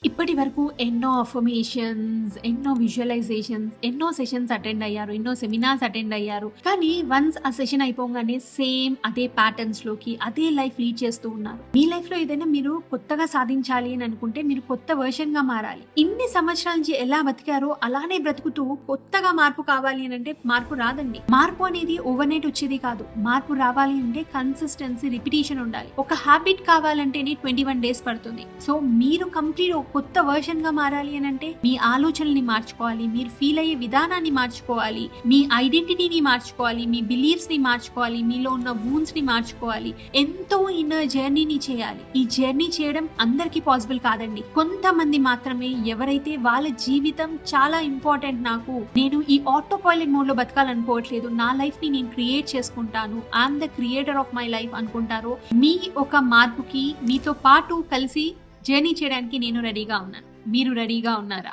ఇప్పటి వరకు ఎన్నో అఫర్మేషన్స్, ఎన్నో విజువలైజేషన్స్, ఎన్నో సెషన్స్ అటెండ్ అయ్యారు, ఎన్నో సెమినార్స్ అటెండ్ అయ్యారు. కానీ వన్స్ ఆ సెషన్ అయిపోగానే సేమ్ అదే ప్యాటర్న్స్ లోకి అదే లైఫ్ లీడ్ చేస్తూ ఉన్నారు. మీ లైఫ్ లో ఏదైనా మీరు కొత్తగా సాధించాలి అని అనుకుంటే మీరు కొత్త వర్షన్ గా మారాలి. ఇన్ని సంవత్సరాల నుంచి ఎలా బతికారో అలానే బ్రతుకుతూ కొత్తగా మార్పు కావాలి అని అంటే మార్పు రాదండి. మార్పు అనేది ఓవర్ నైట్ వచ్చేది కాదు. మార్పు రావాలి అంటే కన్సిస్టెన్సీ, రిపిటేషన్ ఉండాలి. ఒక హ్యాబిట్ కావాలంటేనే 21 days పడుతుంది. సో మీరు కంప్లీట్ కొత్త వర్షన్ గా మారాలి అని అంటే మీ ఆలోచనల్ని మార్చుకోవాలి, మీరు ఫీల్ అయ్యే విధానాన్ని మార్చుకోవాలి, మీ ఐడెంటిటీని మార్చుకోవాలి, మీ బిలీఫ్స్ ని మార్చుకోవాలి, మీలో ఉన్న వూన్స్ ని మార్చుకోవాలి. ఎంతో ఇన్నర్ జర్నీని చేయాలి. ఈ జర్నీ చేయడం అందరికీ పాసిబుల్ కాదండి. కొంతమంది మాత్రమే, ఎవరైతే వాళ్ళ జీవితం చాలా ఇంపార్టెంట్, నాకు నేను ఈ ఆటో పైలట్ మోడ్ లో బతకాలనుకోవట్లేదు, నా లైఫ్ ని నేను క్రియేట్ చేసుకుంటాను, I'm the creator of my life అనుకుంటారో మీ ఒక మార్పుకి మీతో పాటు కలిసి జర్నీ చేయడానికి నేను రెడీగా ఉన్నాను. మీరు రెడీగా ఉన్నారా?